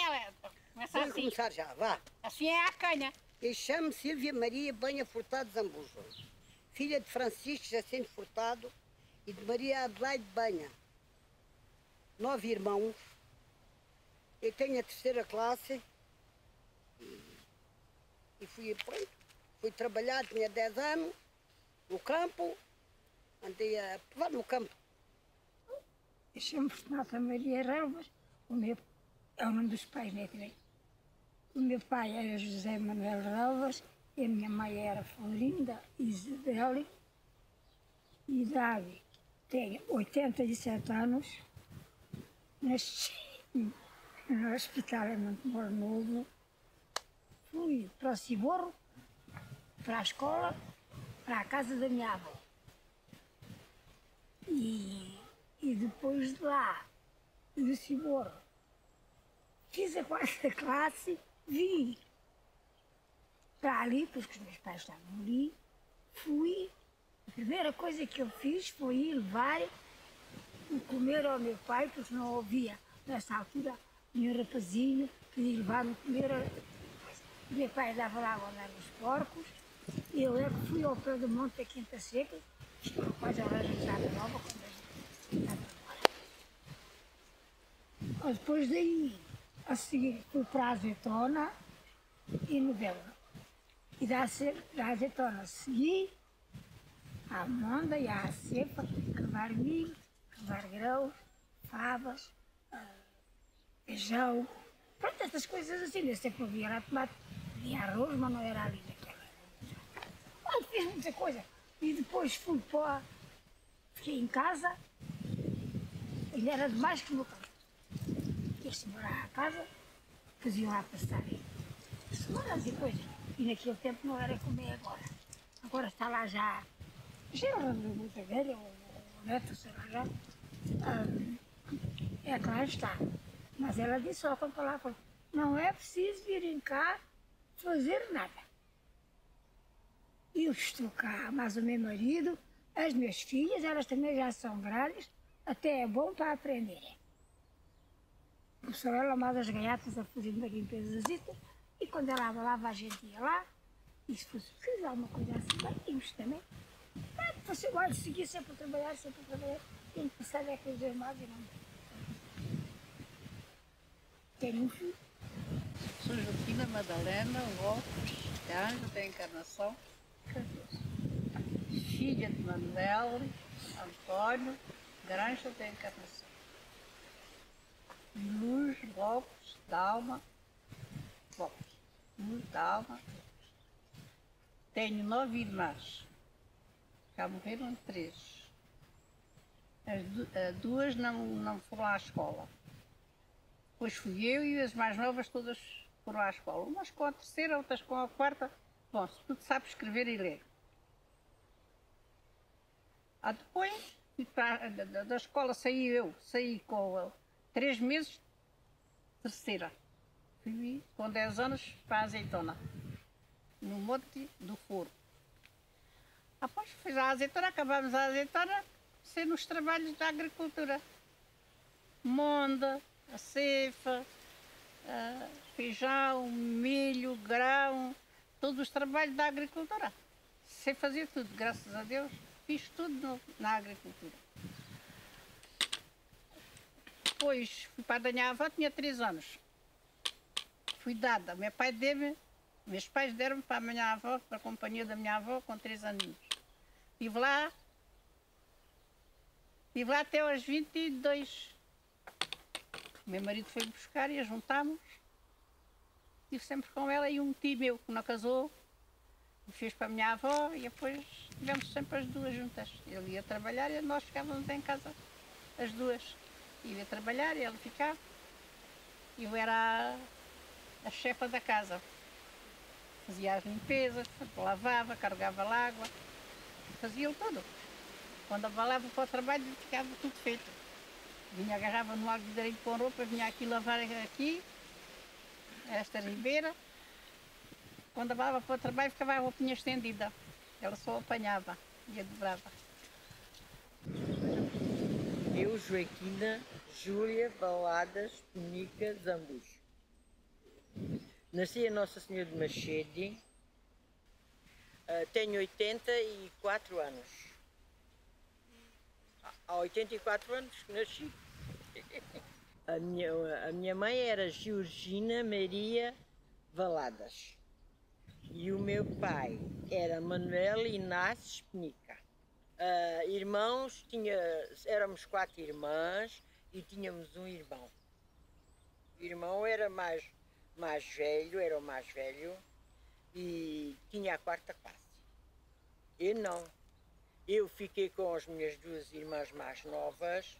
ela começa Vamos assim. começar já, vá. Assim é a canha. Eu chamo Silvia Maria Banha Furtado Zambujo, filha de Francisco Jacinto Furtado e de Maria Adelaide Banha. 9 irmãos. Eu tenho a terceira classe e fui trabalhar, tinha 10 anos, no campo, andei a pular no campo. Eu chamo Renata Maria Relvas, é o nome dos pais, né, também. O meu pai era José Manuel Relvas e a minha mãe era Florinda Isabel. Idade, tenho 87 anos, nasci no Hospital em Montemor Novo, fui para o Ciborro, para a escola, para a casa da minha avó. E depois de lá, do Ciborro, fiz a 4ª classe, vim para ali, porque os meus pais estavam ali, fui. A primeira coisa que eu fiz foi ir levar o comer ao meu pai, porque não havia, nessa altura, nenhum rapazinho que ia levar o comer. O meu pai dava lá a andar nos porcos, e eu é que fui ao pé do monte da Quinta Seca, quase a hora da Estrada Nova, quando a gente estava embora. Depois daí, a seguir, fui para a Azeitona e Novela. E da Azeitona segui à Monda e à Cepa, levar milho, levar grãos, favas, feijão, pronto, essas coisas assim. Eu sempre havia lá tomate, havia arroz, mas não era ali naquela. Mas fiz muita coisa. E depois fiquei em casa, ele era demais que o meu pai. Ia-se morar à casa, faziam lá passar semanas e coisas. E naquele tempo não era como é agora. Agora está lá já era muito velha, o neto, sei lá já. É que lá está. Mas ela disse só quando lá, falou, não é preciso virem cá fazer nada. Eu estou cá, mas o meu marido, as minhas filhas, elas também já são grandes, até é bom para aprenderem. Começou ela mais as gaiatas a fazer uma limpeza, e quando ela falava, a gente ia lá, e se fosse preciso alguma coisa assim, vai, íamos também. Você vai seguir sempre a trabalhar, tem que passar é coisa mais e não. Tenho um filho. Sou Joaquina Madalena Lopes, Anjo da Encarnação, filha de Manuel Antônio Granja da Encarnação. Luz Lopes Dalma Lopes. Luz Dalma. Tenho 9 irmãs. Já morreram 3. As 2 não foram à escola. Depois fui eu e as mais novas todas foram à escola. Umas com a terceira, outras com a 4ª. Bom, se tudo sabe escrever e ler. Depois, da escola saí com 3 meses, terceira. Fui com 10 anos para a Azeitona, no Monte do Foro. Depois fiz a azeitona, acabámos a azeitona, ser nos trabalhos da agricultura. Monda, a cefa, feijão, milho, grão, todos os trabalhos da agricultura. Sei fazer tudo, graças a Deus, fiz tudo na agricultura. Depois fui para a minha avó, tinha 3 anos. Fui dada, meu pai meus pais deram-me para a minha avó, para a companhia da minha avó, com 3 aninhos. Estive lá até aos 22. O meu marido foi-me buscar e a juntámos. Estive sempre com ela e um tio meu que não casou, me fez para a minha avó e depois estivemos sempre as 2 juntas. Ele ia trabalhar e nós ficávamos em casa, as 2. Eu ia trabalhar e ele ficava. Eu era a chefa da casa. Fazia as limpezas, lavava, carregava água, fazia-o tudo. Quando abalava para o trabalho, ficava tudo feito. Vinha, agarrava no alguidarinho com roupa, vinha aqui lavar aqui, esta ribeira. Quando abalava para o trabalho, ficava a roupinha estendida. Ela só apanhava e a dobrava. Eu, Joaquina Júlia Valadas Penica Zambujo. Nasci a Nossa Senhora de Machede, tenho 84 anos. Há 84 anos que nasci. A minha mãe era Georgina Maria Valadas e o meu pai era Manuel Inácio Penica. Irmãos, éramos 4 irmãs e tínhamos um irmão. O irmão era mais velho, era o mais velho e tinha a 4ª classe. Eu não. Eu fiquei com as minhas 2 irmãs mais novas,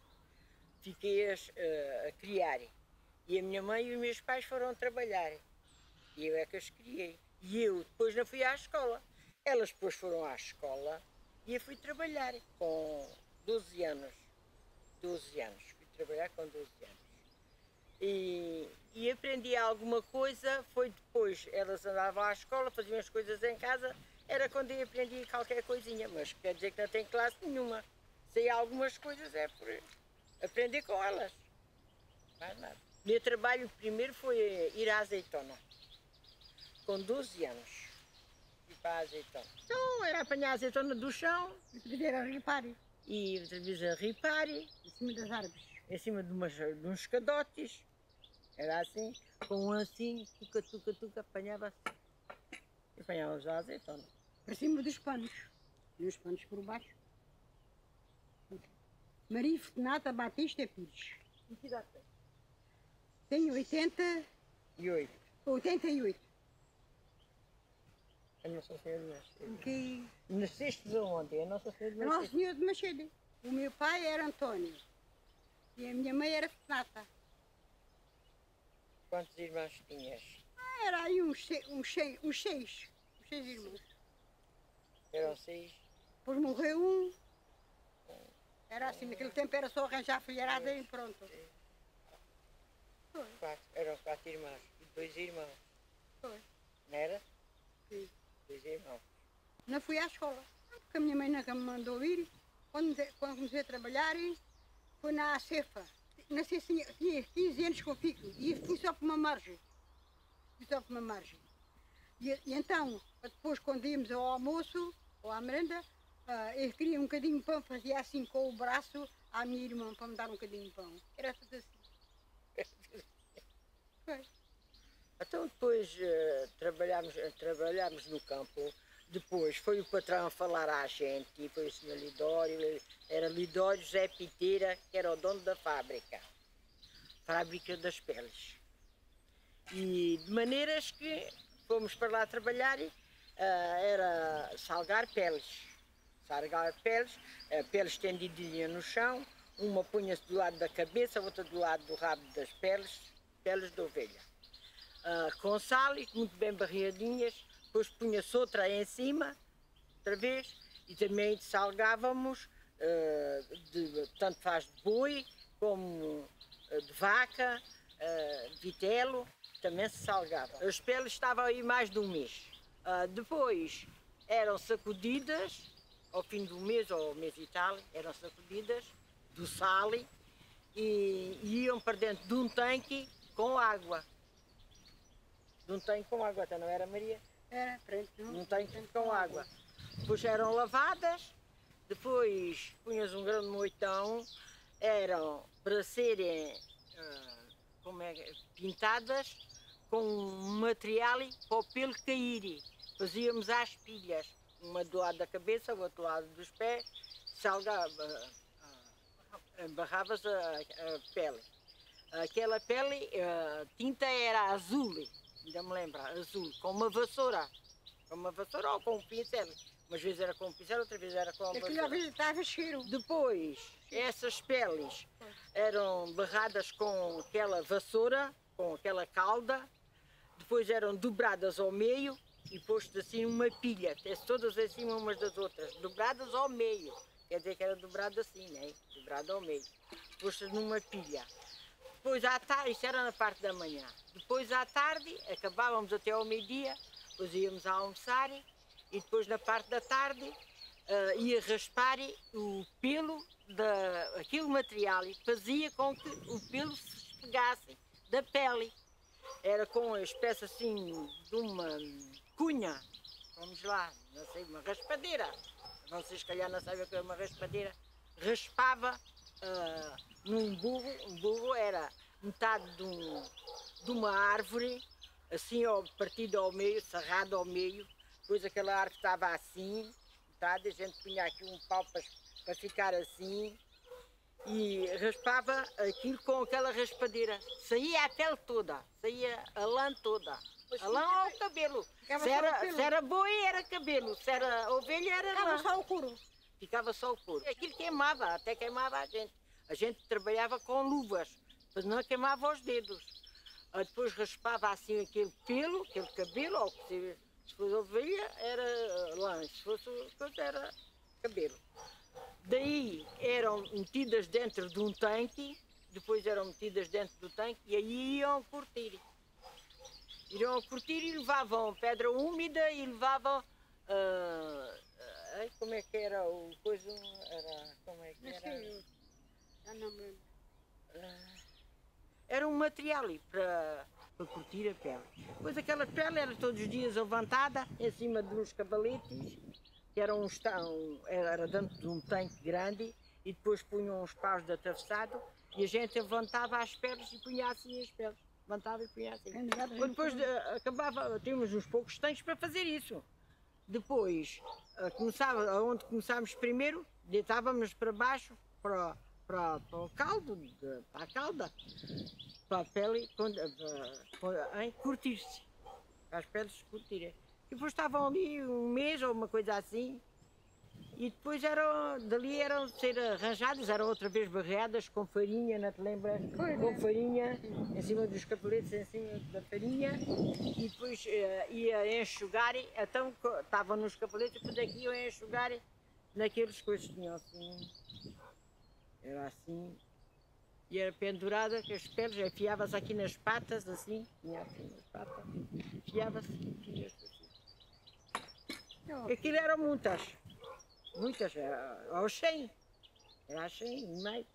fiquei-as a criar. E a minha mãe e os meus pais foram trabalhar. E eu é que as criei. E eu depois não fui à escola. Elas depois foram à escola e eu fui trabalhar com 12 anos. 12 anos. Fui trabalhar com 12 anos. E aprendi alguma coisa, foi depois. Elas andavam à escola, faziam as coisas em casa. Era quando eu aprendi qualquer coisinha. Mas quer dizer que não tem classe nenhuma. Sei algumas coisas, é por aprender com elas. Mais nada. O meu trabalho primeiro foi ir à azeitona. Com 12 anos. Fui para a azeitona. Então era apanhar a azeitona do chão. E poder a ripar. E outra vez a ripar. Em cima das árvores. Em cima de uns escadotes. Era assim. Com um assim, tuca, apanhava assim. E apanhávamos a azeitona. Para cima dos panos. E os panos por baixo. Maria Fortunata Batista Pires. E que idade tem? Tenho 88. 88. A Nossa Senhora de Machede. Que Nasceste de onde? A Nossa Senhora de a Nossa Machede. Senhora de Machede. O meu pai era António. E a minha mãe era Fortunata. Quantos irmãos tinhas? Era aí uns 6 irmãos. Eram 6? Depois morreu um. Era assim, naquele tempo era só arranjar a filharada e pronto. 4. Eram 4 irmãos. E 2 irmãos. Foi. Não era? Sim. 2 irmãos. Não fui à escola, porque a minha mãe nunca me mandou ir. Quando comecei a trabalhar, foi na cefa. Nasci assim, tinha 15 anos que eu fico e fui só para uma margem. E então, depois quando íamos ao almoço, ou à merenda, eu queria um bocadinho de pão, fazia assim com o braço à minha irmã para me dar um bocadinho de pão. Era tudo assim. Foi. Então depois trabalhámos no campo. Depois foi o patrão a falar à gente, foi o senhor Lidório, era Lidório José Piteira, que era o dono da fábrica das peles. E de maneiras que fomos para lá trabalhar, era salgar peles, peles estendidinhas no chão, uma punha-se do lado da cabeça, outra do lado do rabo das peles de ovelha. Com sal, muito bem barreadinhas, depois punha-se outra em cima, outra vez, e também salgávamos, tanto faz de boi, como de vaca, de vitelo, também se salgava. As peles estavam aí mais de um mês. Depois eram sacudidas, ao fim do mês, ou mês e tal, eram sacudidas do sal e iam para dentro de um tanque com água. De um tanque com água, até não era, Maria? Era, pronto. Não tem com água. Depois eram lavadas, depois punhas um grão de moitão, eram para serem pintadas com material para o pelo cair. Fazíamos às pilhas, uma do lado da cabeça, o outro lado dos pés, barravas a pele. Aquela pele, a tinta era azul. Ainda me lembro, azul, com uma vassoura ou com um pincel. Umas vezes era com um pincel, outra vez era com uma vassoura. Aquilo estava cheiro. Depois, essas peles eram barradas com aquela vassoura, com aquela cauda, depois eram dobradas ao meio e posto assim uma pilha, todas assim umas das outras, dobradas ao meio. Quer dizer que era dobrado assim, né? Dobrado ao meio. Posto numa pilha. Depois à tarde, isso era na parte da manhã. Depois à tarde, acabávamos até ao meio-dia, depois íamos a almoçar e depois na parte da tarde ia raspar o pelo daquele material e fazia com que o pelo se espegasse da pele. era com a espécie assim de uma cunha, vamos lá, não sei, uma raspadeira. Vocês se calhar não sabem o que é uma raspadeira. Raspava num burro, um burro era metade de uma árvore, assim partida ao meio, serrada ao meio, depois aquela árvore estava assim, metade, a gente punha aqui um pau para ficar assim, e raspava aquilo com aquela raspadeira. Saía a pele toda, saía a lã toda. A lã ou o cabelo. Se era boi, era cabelo. Se era ovelha, era lã. Ficava só o couro. Ficava só o couro. Aquilo queimava, até queimava a gente. A gente trabalhava com luvas, mas não queimava os dedos. Depois raspava assim aquele pelo, aquele cabelo, ou se fosse ovelha, era lã. Se fosse coisa, era cabelo. Daí eram metidas dentro de um tanque, depois eram metidas dentro do tanque e aí iam curtir. Iriam curtir e levavam pedra úmida e levavam. Como é que era o coisa? Como é que era? Era um material para curtir a pele. Depois aquela pele era todos os dias levantada em cima de uns cavaletes, que era dentro de um tanque grande, e depois punham uns paus de atravessado e a gente levantava as peles e punha assim as peles. Levantava e punha assim. Depois acabava, tínhamos uns poucos tanques para fazer isso. Depois, onde começámos primeiro, deitávamos para baixo, para o caldo, para a cauda, para a pele curtir-se, para as peles curtirem. E depois estavam ali um mês ou uma coisa assim, e depois dali eram de ser arranjadas, eram outra vez barreadas com farinha, não te lembras? Com farinha, em cima dos capeletes, em cima da farinha, e depois ia enxugar, então estavam nos capeletes, depois aqui iam enxugar naqueles coisas, tinham assim, era assim, e era pendurada com as peles, afiava-se aqui nas patas, assim, tinha assim nas patas, afiava-se assim. Aquilo eram muitas, aos 100, era aos 100 e meio.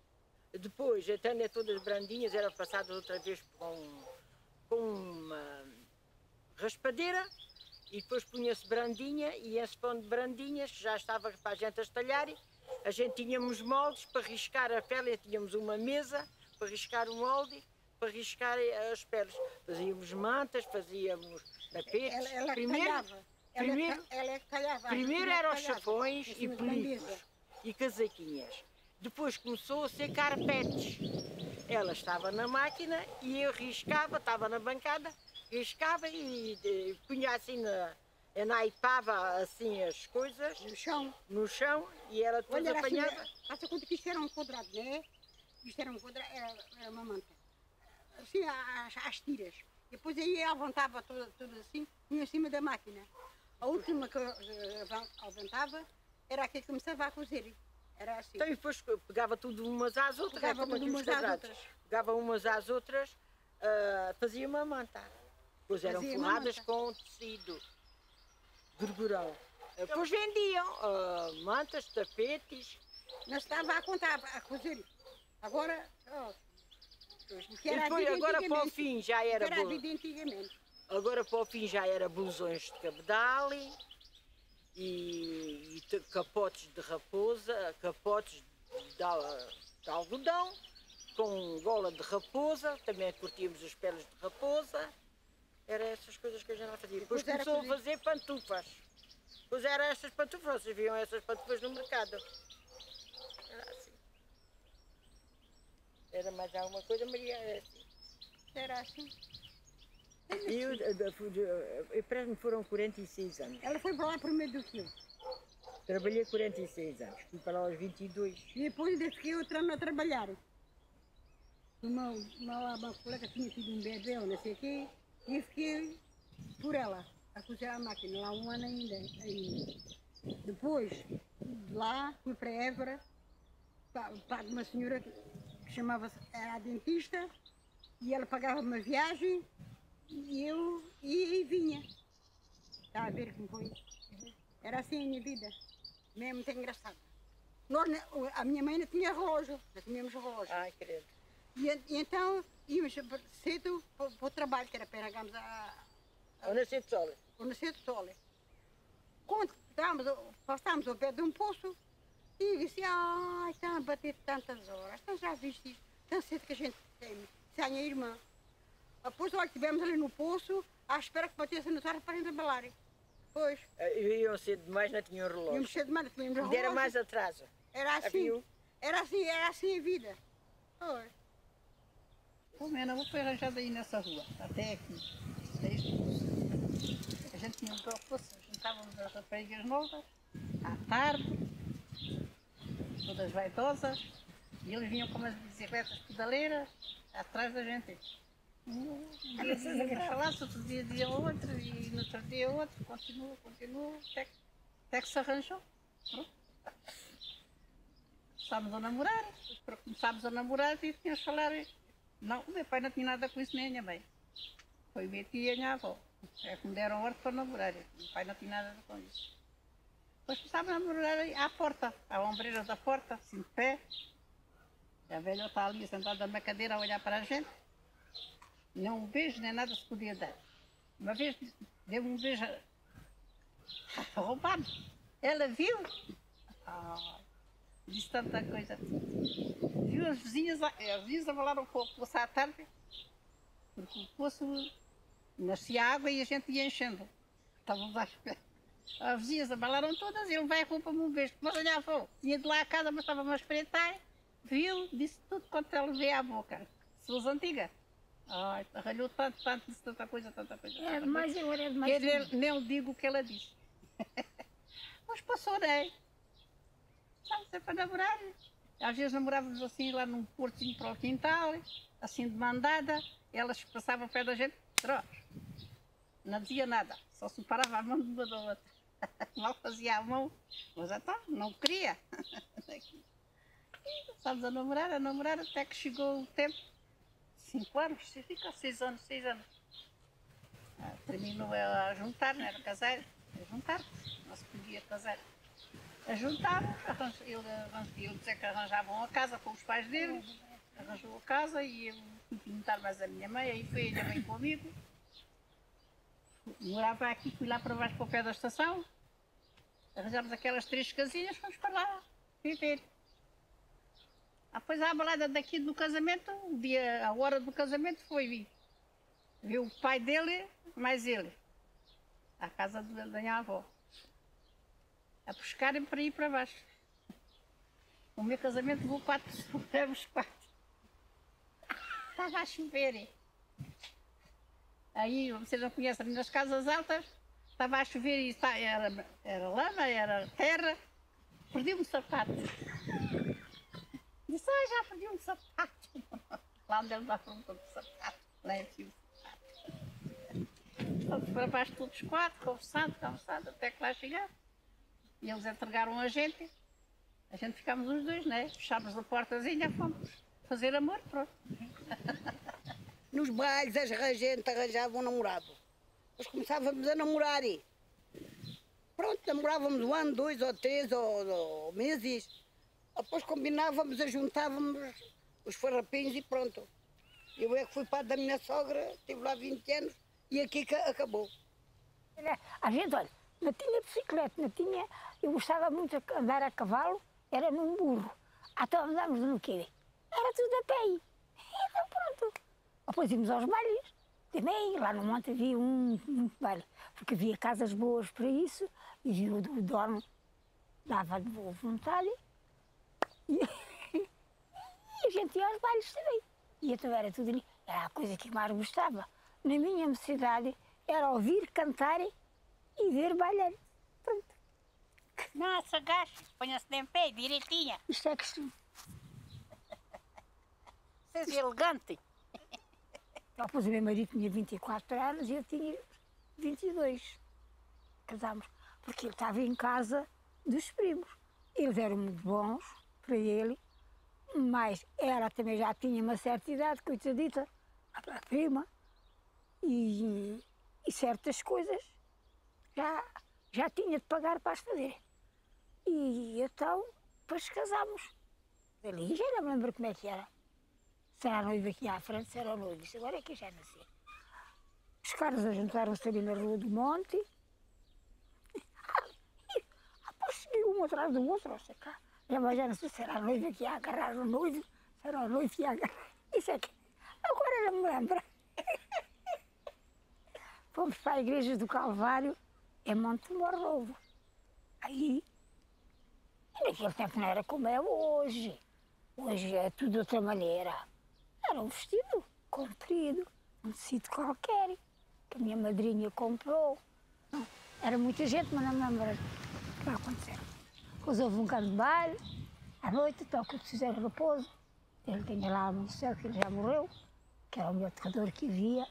Depois, até todas brandinhas, eram passadas outra vez com uma raspadeira, e depois punha-se brandinha, e esse pão de brandinhas, que já estava para a gente a estalhar, a gente tínhamos moldes para riscar a pele, tínhamos uma mesa para riscar o molde, para riscar as peles. Fazíamos mantas, fazíamos tapetes. Primeiro eram os chapões e pelicos e casaquinhas. Depois começou a ser carpetes. Ela estava na máquina e eu riscava, estava na bancada, riscava e punha assim, enaipava assim as coisas no chão e ela depois apanhava. Faça conta que isto era um quadrado, né? Isto era um quadrado, era uma manta. Assim, às tiras. Depois aí ela levantava tudo assim, punha em cima da máquina. A última que levantava era a que começava a cozer. Era assim. Então e depois pegava tudo umas às outras, Pegava tudo umas às outras. Pegava umas às outras, fazia uma manta. Depois eram forradas com tecido, gorgurão. Depois vendiam mantas, tapetes. Nós estava a contar, a cozer. Agora, agora para o fim já era a vida antigamente. Agora para o fim já era blusões de cabedal e capotes de raposa, capotes de algodão, com gola de raposa, também curtíamos as peles de raposa. Era essas coisas que a gente fazia. Depois começou a fazer pantufas. Depois eram estas pantufas, vocês viam essas pantufas no mercado. Era assim. Era mais alguma coisa, Maria, era assim. Era assim. E parece-me que foram 46 anos. Ela foi para lá primeiro do que eu. Trabalhei 46 anos, fui para lá aos 22. E depois ainda fiquei outra ano a trabalhar. Uma colega tinha tido um bebê ou não sei o quê, e eu fiquei por ela, a cozer a máquina, lá um ano ainda. Depois, de lá, fui para Évora, para uma senhora que chamava-se, era a dentista, e ela pagava uma viagem, e eu ia e vinha. Está a ver como foi? Era assim a minha vida, mesmo muito engraçada. A minha mãe não tinha relógio, não tínhamos relógio. Ai, credo. E então íamos cedo para o trabalho, que era para irmos Ao nascer de sol. ao nascer do sol. Quando passámos ao pé de um poço, e disse, ai, está a bater tantas horas, então já viste isto, tão cedo que a gente tem, sem a minha irmã. Depois, olha, estivemos ali no poço, à espera que batesse a notar para a gente embalar. Pois, Iam cedo demais, não tinham relógio. íamos cedo demais, tínhamos Ainda era relógio. mais atraso. Era assim, Havia. era assim a vida. Pois. O meu avô foi arranjado aí nessa rua, até aqui. Desde a gente tinha um poço, juntávamos as raparigas novas, à tarde, todas vaidosas, e eles vinham com umas bicicletas pedaleiras atrás da gente. Um dia dizia para lá, outro dia dizia outro, e no outro dia outro, continua, até que se arranjou. Pronto. Começámos a namorar, depois para começarmos a namorar e tínhamos a falar. Não, o meu pai não tinha nada com isso, nem a minha mãe. Foi a minha tia e a minha avó. É que me deram ordem para namorar. O meu pai não tinha nada com isso. Depois começámos a namorar à porta, à ombreira da porta, assim de pé. A velha está ali sentada na cadeira a olhar para a gente. Nem um beijo, nem nada se podia dar. Uma vez deu um beijo roubado. Ela viu. Disse tanta coisa. Viu as vizinhas avalaram o poço à tarde, porque o poço nascia água e a gente ia enchendo. Estávamos à espera. As vizinhas abalaram todas e ele vai roupa-me um beijo. Mas olha, avô, tinha de lá a casa, mas estava-me a espreitar. Viu, disse tudo quanto ela veio à boca. Sou antiga. Ai, ralhou tanto, disse tanta coisa. É demais, agora é demais. Que ele, nem lhe digo o que ela disse. Mas passou, né? Estava sempre a namorar. Às vezes namorávamos assim lá num portinho para o quintal, assim de mandada. Elas passavam perto da gente, não dizia nada, só se parava a mão de uma da outra. Mal fazia a mão, mas então não queria. E começámos a namorar, até que chegou o tempo, 5 anos, fica 6 anos. Terminou a juntar, não era casar, a juntar, não se podia casar. A juntar, ele dizia que arranjavam a casa com os pais dele, arranjou a casa e eu fui pintar mais a minha mãe, aí foi a minha mãe comigo. Morava aqui, fui lá para baixo para o pé da estação, arranjámos aquelas 3 casinhas, fomos para lá viver. Depois à balada daqui do casamento, a hora do casamento foi vir. Viu o pai dele, mais ele, à casa da minha avó. A buscarem para ir para baixo. O meu casamento levou 4 pessoas, 4. Estava a chover. Aí, vocês não conhecem, nas casas altas, estava a chover e era lama, era terra. Perdi um sapato. Disse, já perdi um sapato. Lá onde ele dá perguntou do sapato. Lá enfim o sapato. Fomos para baixo todos os 4, conversando, até que lá chegaram. E eles entregaram a gente ficámos os dois, né? Fechámos a portazinha, fomos fazer amor, pronto. Nos bailes as gente arranjava um namorado. Nós começávamos a namorar e pronto, namorávamos 1 ano, 2 ou 3 ou meses. Depois combinávamos, juntávamos os farrapinhos e pronto. Eu é que fui para da minha sogra, estive lá 20 anos e aqui acabou. A gente, olha, não tinha bicicleta, não tinha. Eu gostava muito de andar a cavalo, era num burro. Então andámos no quê? Era tudo a pé. Então pronto. Depois íamos aos bailes. Também lá no monte havia um baile, porque havia casas boas para isso, e o dono dava de boa vontade. E a gente ia aos bailes também. E então era tudo ali. Era a coisa que mais gostava. Na minha mocidade era ouvir cantar e ver bailar. Pronto. Não se agache, ponha-se de pé, direitinha. Isto é costume. Seja elegante. Depois o meu marido tinha 24 anos e eu tinha 22. Casámos. Porque ele estava em casa dos primos. Eles eram muito bons para ele, mas ela também já tinha uma certa idade, coitadita, a prima, e certas coisas já tinha de pagar para as fazer. E então, depois casámos. Ali já não me lembro como é que era. Se era a noiva aqui à frente, se era o noivo. Isso agora é que eu já não sei. Os caras juntaram-se ali na Rua do Monte. Pois um atrás do outro, sei cá. Mas já não sei se era a noiva que ia agarrar o noivo, se era o noivo que ia agarrar. Isso é que agora não me lembro. Fomos para a igreja do Calvário, em Monte Morrovo. Aí, naquele tempo não era como é hoje. Hoje é tudo de outra maneira. Era um vestido comprido, um tecido qualquer, que a minha madrinha comprou. Era muita gente, mas não me lembro o que aconteceu. Depois houve um bocado de baile, à noite, toca de José Raposo. Ele tinha lá no céu, que ele já morreu, que era o melhor tocador que havia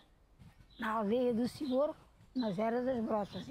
na aldeia do Senhor, nas Eras das Brotas.